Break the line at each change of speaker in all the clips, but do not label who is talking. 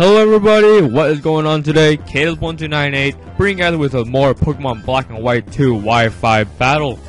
Hello everybody, what is going on today? Kdubz7 bringing you guys with a more Pokemon Black and White 2 Wi-Fi battle.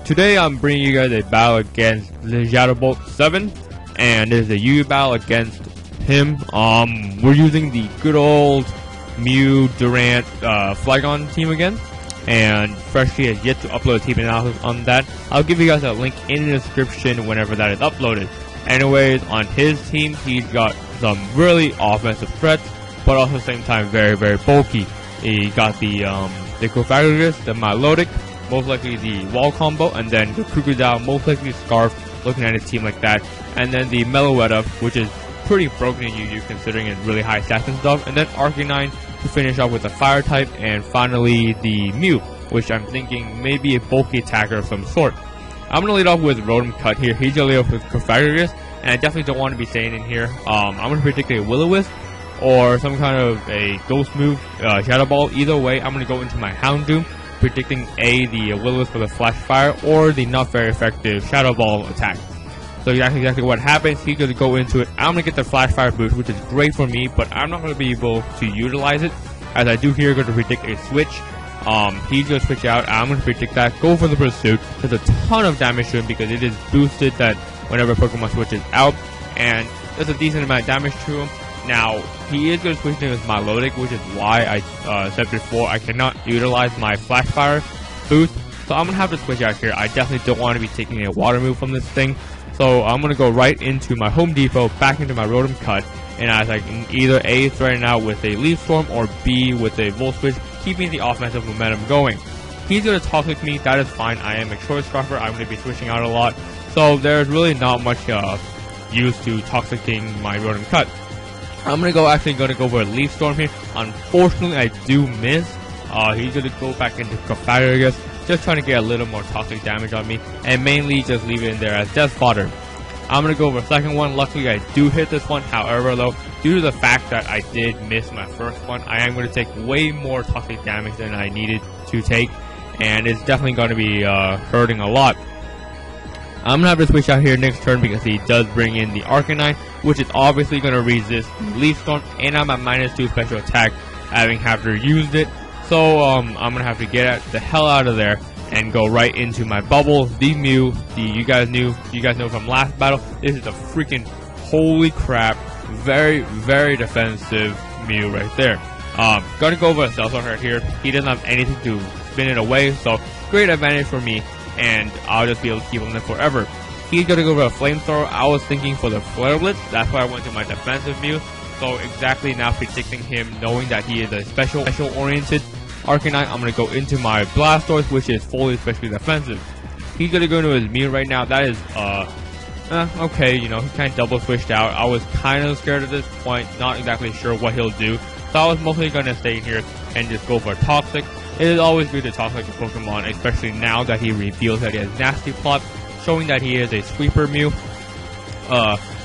Today I'm bringing you guys a battle against Zeshadowbolt7, and it is a UU battle against him. We're using the good old Mew, Durant, Flygon team again, and Freshke has yet to upload a team analysis on that. I'll give you guys a link in the description whenever that is uploaded. Anyways, on his team, he's got some really offensive threats, but also at the same time very, very bulky. He got the Kwthegreat, the Meloetta, most likely the wall combo, and then the Kdubz, most likely Scarf, looking at his team like that, and then the Meloetta, which is pretty broken in UU considering it's really high stats and stuff, and then Arcanine to finish off with the fire type, and finally the Mew, which I'm thinking may be a bulky attacker of some sort. I'm going to lead off with Rotom Cut here. He's going to lead off with Kwthegreat, and I definitely don't want to be staying in here. I'm going to predict a Will-O-Wisp or some kind of a Ghost move, Shadow Ball. Either way, I'm going to go into my Houndoom, predicting the Will-O-Wisp for the Flash Fire or the not very effective Shadow Ball attack. So that's exactly what happens. He's going to go into it. I'm going to get the Flash Fire boost, which is great for me, but I'm not going to be able to utilize it, as I do here going to predict a switch. He's going to switch out. I'm going to predict that. Go for the Pursuit. There's a ton of damage to him because it is boosted that whenever Pokemon switches out, and there's a decent amount of damage to him. Now, he is going to switch to his Meloetta, which is why I said before I cannot utilize my Flash Fire boost. So I'm going to have to switch out here. I definitely don't want to be taking a water move from this thing. So I'm going to go right into my Home Depot, back into my Rotom Cut, and as I can either A, threaten out with a Leaf Storm, or B, with a Volt Switch, keeping the offensive momentum going. He's going to Toxic me, that is fine. I am a Choice Scarfer, I'm going to be switching out a lot. So there's really not much use to Toxicking my Rotom Cut. I'm going to go for a Leaf Storm here. Unfortunately, I do miss. He's going to go back into Kwthegreat, just trying to get a little more toxic damage on me, and mainly just leave it in there as death fodder. I'm going to go for a second one. Luckily, I do hit this one. However, though, due to the fact that I did miss my first one, I am going to take way more toxic damage than I needed to take, and it's definitely going to be hurting a lot. I'm going to have to switch out here next turn because he does bring in the Arcanine, which is obviously going to resist the Leaf Storm, and I'm at -2 special attack, having after used it. So I'm going to have to get the hell out of there and go right into my bubble, the Mew. You guys know from last battle, this is a freaking holy crap, very, very defensive Mew right there. Gonna go over a Cell right here. He doesn't have anything to spin it away, so great advantage for me, and I'll just be able to keep him there forever. He's gonna go for a Flamethrower. I was thinking for the Flare Blitz, that's why I went to my defensive Mew. So exactly now predicting him, knowing that he is a special oriented Arcanine, I'm going to go into my Blastoise, which is fully specially defensive. He's going to go into his Mew right now. That is, okay, you know, he kind of double switched out. I was kind of scared at this point, not exactly sure what he'll do. So I was mostly going to stay here and just go for Toxic. It is always good to Toxic a Pokemon, especially now that he reveals that he has Nasty Plot, showing that he is a Sweeper Mew.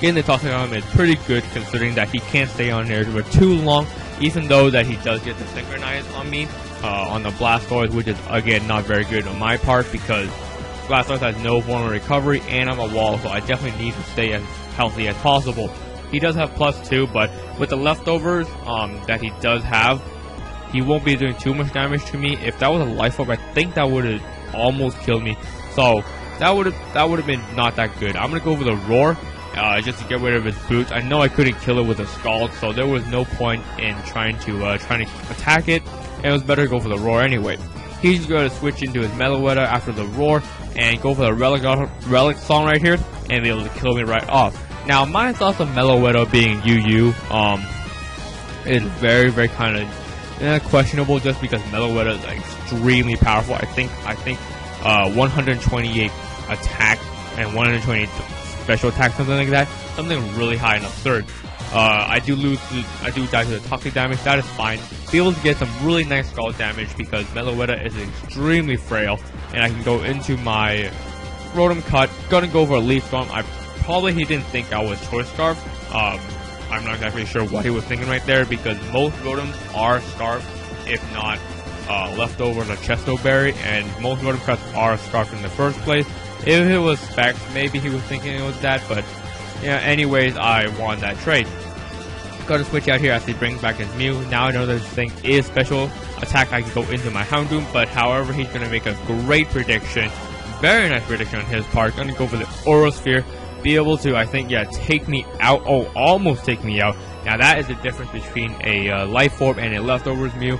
Getting the Toxic on him is pretty good considering that he can't stay on there for too long, even though that he does get the Synchronize on me. On the Blastoise, which is again not very good on my part because Blastoise has no form of recovery and I'm a wall, so I definitely need to stay as healthy as possible. He does have +2, but with the leftovers that he does have, he won't be doing too much damage to me. If that was a Life Orb, I think that would have almost killed me. So that would have been not that good. I'm gonna go for the Roar. Just to get rid of his boots. I know I couldn't kill it with a Scald, so there was no point in trying to attack it. And it was better to go for the Roar anyway. He's going to switch into his Meloetta after the Roar and go for the Relic Song right here and be able to kill me right off. Now, my thoughts on Meloetta being UU is very, very kind of questionable, just because Meloetta is extremely powerful. I think 128 attack and 128 special attack, something like that, something really high and absurd. I do die to the toxic damage, that is fine. Be able to get some really nice Scald damage because Meloetta is extremely frail, and I can go into my Rotom Cut. Gonna go for a Leaf Storm. He didn't think I was Choice Scarf. I'm not exactly sure what he was thinking right there because most Rotoms are Scarf, if not leftovers or Chesto Berry, and most Rotom Cuts are Scarf in the first place. If it was Specs, maybe he was thinking it was that, but yeah, anyways, I won that trade. Gotta switch out here as he brings back his Mew. Now I know this thing is special attack. I can go into my Houndoom, but however, he's gonna make a great prediction. Very nice prediction on his part. Gonna go for the Orosphere. Be able to, I think, yeah, take me out. Oh, almost take me out. Now that is the difference between a Life Orb and a Leftovers Mew.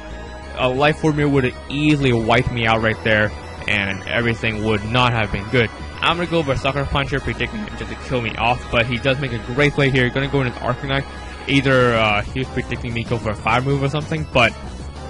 A Life Orb Mew would have easily wiped me out right there, and everything would not have been good. I'm gonna go for Sucker Puncher, predicting him just to kill me off, but he does make a great play here. Gonna go in his Arcanine. Either he was predicting me go for a fire move or something, but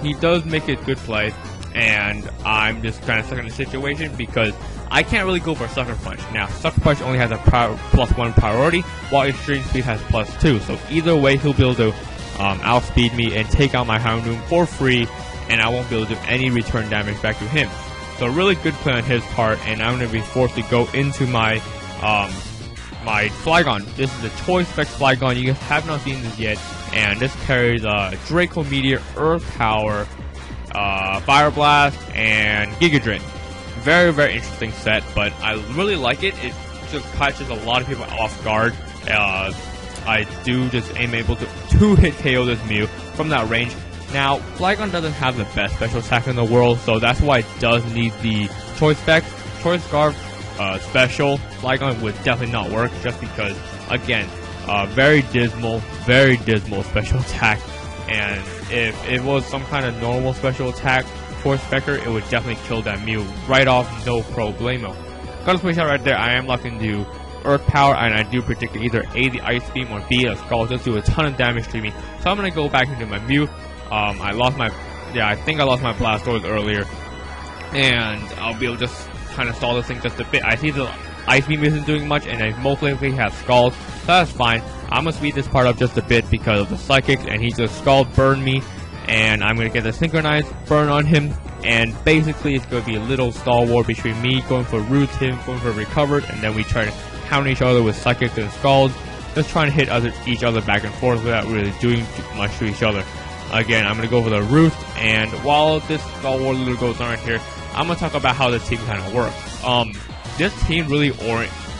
he does make a good play, and I'm just kind of stuck in the situation because I can't really go for Sucker Punch. Now, Sucker Punch only has a +1 priority, while Extreme Speed has +2, so either way he'll be able to outspeed me and take out my Houndoom for free, and I won't be able to do any return damage back to him. So really good play on his part, and I'm going to be forced to go into my my Flygon. This is the Choice Specs Flygon. You guys have not seen this yet, and this carries Draco Meteor, Earth Power, Fire Blast, and Giga Drain. Very, very interesting set, but I really like it. It just catches a lot of people off guard. I do just am able to two-hit KO this Mew from that range. Now, Flygon doesn't have the best special attack in the world, so that's why it does need the Choice Specs. Choice Scarf special Flygon would definitely not work, just because, again, very dismal special attack. And if it was some kind of normal special attack for Specker, it would definitely kill that Mew right off, no problemo. Gotta switch out right there. I am locked into Earth Power, and I do predict either A, the Ice Beam, or B, the Scald just do a ton of damage to me. So I'm gonna go back into my Mew. I think I lost my Blastoise earlier, and I'll be able to just kind of stall this thing just a bit. I see the Ice Beam isn't doing much, and I most likely have Scald, so that's fine. I'm gonna speed this part up just a bit because of the Psychics, and he just Scald burn me, and I'm gonna get the Synchronized burn on him, and basically it's gonna be a little stall war between me going for Roots, him going for Recovered, and then we try to counter each other with Psychics and Scalds, just trying to hit each other back and forth without really doing too much to each other. Again, I'm going to go for the Roost, and while this Star Wars little goes on right here, I'm going to talk about how the team kind of works. This team really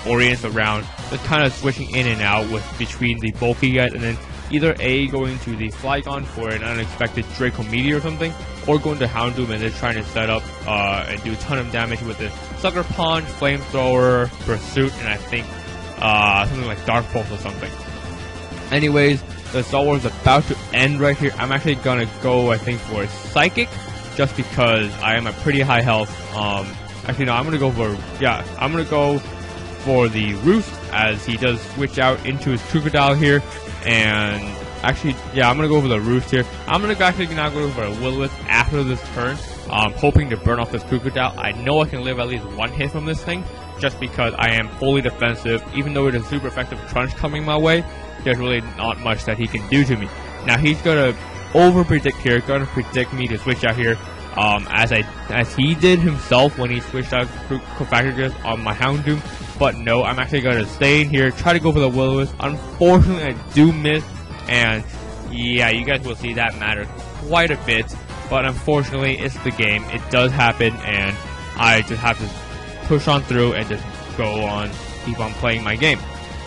orients around just kind of switching in and out between the bulky guys, and then either A, going to the Flygon for an unexpected Draco Meteor or something, or going to Houndoom and then trying to set up and do a ton of damage with the Sucker Punch, Flamethrower, Pursuit, and I think something like Dark Pulse or something. Anyways, the Star Wars is about to end right here. I'm actually gonna go, I think, for a Psychic, just because I am at pretty high health. Actually, no, I'm gonna go for the Roost, as he does switch out into his Crocodile here, and actually, yeah, I'm gonna go for the Roost here. I'm gonna actually now go for a Will-O-Wisp after this turn, hoping to burn off this Crocodile. I know I can live at least one hit from this thing, just because I am fully defensive. Even though it is super effective Crunch coming my way, there's really not much that he can do to me. Now he's gonna over-predict here, gonna predict me to switch out here, as he did himself when he switched out Kwthegreat on my Houndoom. But no, I'm actually gonna stay in here, try to go for the Will-O-Wisp. Unfortunately, I do miss, and yeah, you guys will see that matter quite a bit. But unfortunately, it's the game. It does happen, and I just have to push on through and just go on, keep on playing my game.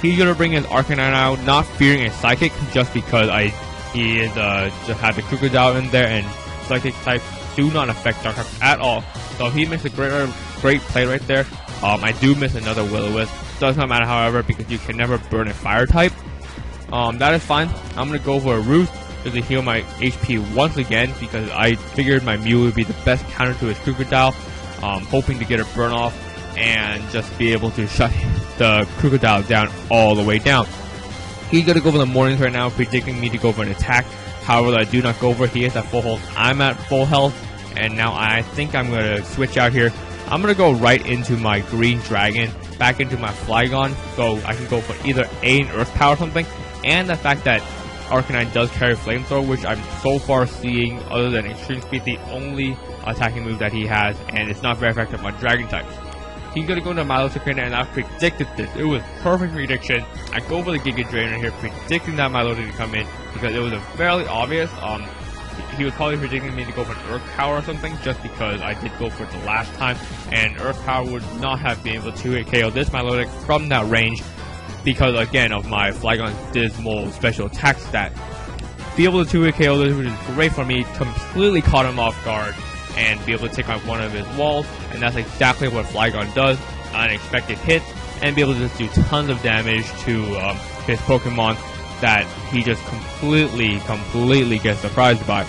He's gonna bring his Arcanine out, not fearing a Psychic, just because he is just had the Crocodile in there, and Psychic types do not affect Dark types at all. So he makes a great play right there. I do miss another Will-O-Wisp. Does not matter, however, because you can never burn a Fire type. That is fine. I'm gonna go for a Roost just to heal my HP once again, because I figured my Mew would be the best counter to his Crocodile. Hoping to get a burn off and just be able to shut the Crocodile down all the way down. He's gonna go for the Mornings right now, predicting me to go for an attack. However, I do not go for it. He is at full health. I'm at full health, and now I think I'm gonna switch out here. I'm gonna go right into my Green Dragon, back into my Flygon, so I can go for either A, an Earth Power or something, and the fact that Arcanine does carry Flamethrower, which I'm so far seeing, other than Extreme Speed, the only attacking move that he has, and it's not very effective on Dragon types. He's gonna go into Meloetta, and I predicted this. It was perfect prediction. I go for the Giga Drainer here, predicting that Meloetta to come in, because it was a fairly obvious. He was probably predicting me to go for an Earth Power or something, just because I did go for it the last time, and Earth Power would not have been able to KO this Meloetta from that range, because again of my Flygon's dismal special attack stat. be able to 2-hit KO this, which is great for me. Completely caught him off guard and be able to take out one of his walls, and that's exactly what Flygon does. Unexpected hits, and be able to just do tons of damage to his Pokemon that he just completely gets surprised by.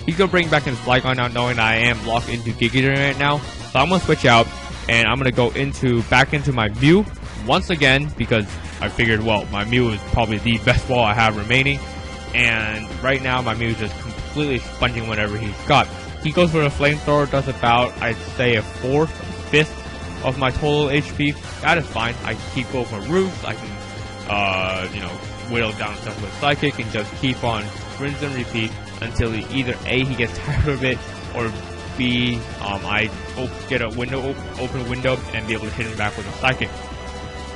He's gonna bring back his Flygon now, knowing that I am locked into Giga right now. So I'm gonna switch out, and I'm gonna go back into my Mew once again, because I figured, well, my Mew is probably the best wall I have remaining, and right now my Mew is just completely sponging whatever he's got. He goes for a Flamethrower, does about, I'd say, a 4th, 5th of my total HP. That is fine. I can keep going for Roost. I can, you know, whittle down stuff with Psychic and just keep on rinse and repeat until either A, he gets tired of it, or B, I get a open window and be able to hit him back with a Psychic.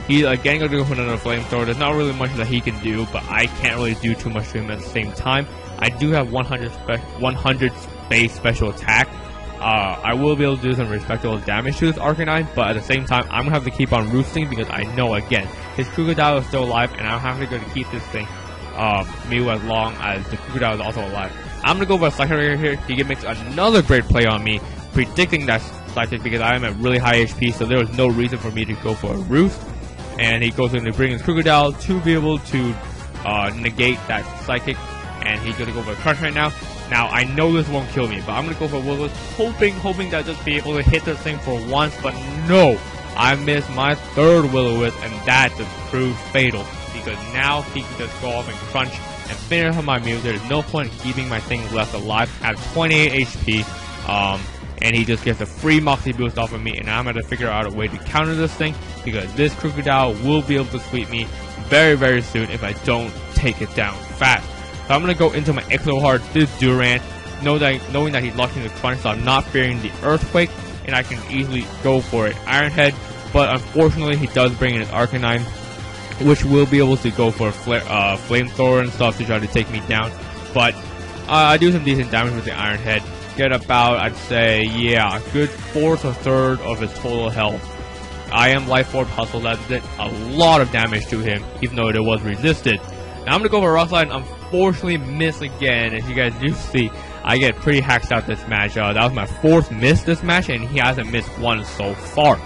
He's again going to go for another Flamethrower. There's not really much that he can do, but I can't really do too much to him at the same time. I do have 100 base special attack. I will be able to do some respectable damage to this Arcanine, but at the same time, I'm going to have to keep on roosting because I know, again, his Krookodile is still alive, and I'll have to go to keep this thing, Mew, as long as the Krookodile is also alive. I'm going to go for a Psychic right here. He makes another great play on me, predicting that Psychic because I am at really high HP, so there was no reason for me to go for a Roost. And he goes in to bring his Krookodile to be able to negate that Psychic, and he's going to go for a Crunch right now. Now, I know this won't kill me, but I'm going to go for Will-O-Wisp, hoping that I'll just be able to hit this thing for once, but no! I missed my 3rd Will-O-Wisp, and that just proved fatal, because now he can just go off and Crunch and finish off my Mew. There's no point in keeping my thing left alive at 28 HP, and he just gets a free Moxie boost off of me, and I'm going to figure out a way to counter this thing, because this Krookodile will be able to sweep me very soon if I don't take it down fast. So I'm going to go into my Exo Hard, this Durant, knowing that he's locked into Crunch, so I'm not fearing the Earthquake, and I can easily go for it. Iron Head, but unfortunately he does bring in his Arcanine, which will be able to go for a Flamethrower and stuff to try to take me down. But I do some decent damage with the Iron Head. Get about, I'd say, yeah, a good 4th or 3rd of his total health. I am Life Orb Hustle, that did a lot of damage to him, even though it was resisted. Now I'm going to go for Rock Slide, and unfortunately miss again. As you guys do see, I get pretty hacked out this match. That was my 4th miss this match, and he hasn't missed one so far.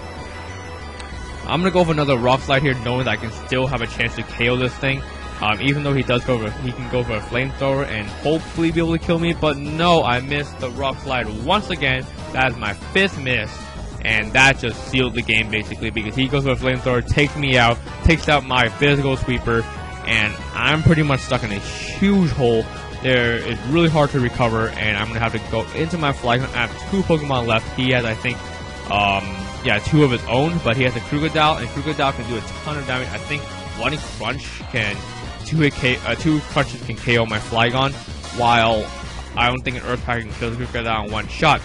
I'm going to go for another Rock Slide here, knowing that I can still have a chance to KO this thing. Even though he can go for a Flamethrower and hopefully be able to kill me, but no, I missed the Rock Slide once again. That is my 5th miss, and that just sealed the game basically, because he goes for a Flamethrower, takes me out, takes out my physical sweeper, and I'm pretty much stuck in a huge hole. There, it's really hard to recover, and I'm gonna have to go into my Flygon. I have 2 Pokemon left. He has, I think, yeah, 2 of his own, but he has a Krookodile, and Krookodile can do a ton of damage. I think 1 Crunch can 2 crunches can KO my Flygon, while I don't think an Earth Pack can kill the Krookodile in 1 shot.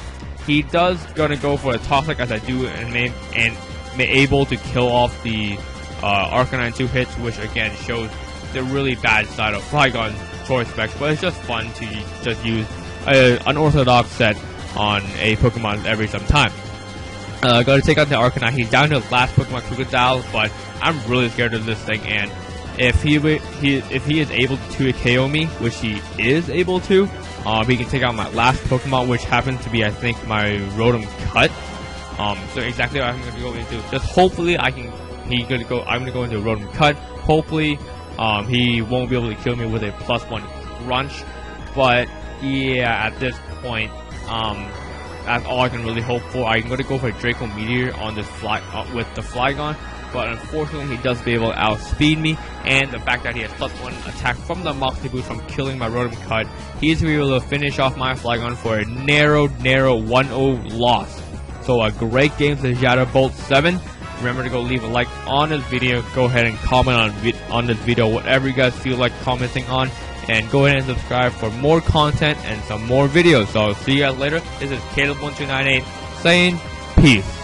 He does gonna go for a Toxic, as I do, and may able to kill off the Arcanine 2 hits, which again shows the really bad side of Flygon's choice specs, but it's just fun to just use an unorthodox set on a Pokemon every some time. Gotta take out the Arcanine. He's down to the last Pokemon, Krookodile, but I'm really scared of this thing, and if he is able to KO me, which he is able to, he can take out my last Pokemon, which happens to be, I think, my Rotom Cut. So exactly what I'm gonna go into. Just hopefully I'm gonna go into Rotom Cut. Hopefully, he won't be able to kill me with a +1 Crunch. But yeah, at this point, that's all I can really hope for. I'm gonna go for a Draco Meteor on this with the Flygon, but unfortunately he does be able to outspeed me, and the fact that he has +1 attack from the Moxie Boost from killing my Rotom Cut, he's able to finish off my Flygon for a narrow 1-0 loss. So a great game to Zeshadowbolt7. Remember to go leave a like on this video. Go ahead and comment on this video, whatever you guys feel like commenting on. And go ahead and subscribe for more content and some more videos. So I'll see you guys later. This is Kdubz7 saying peace.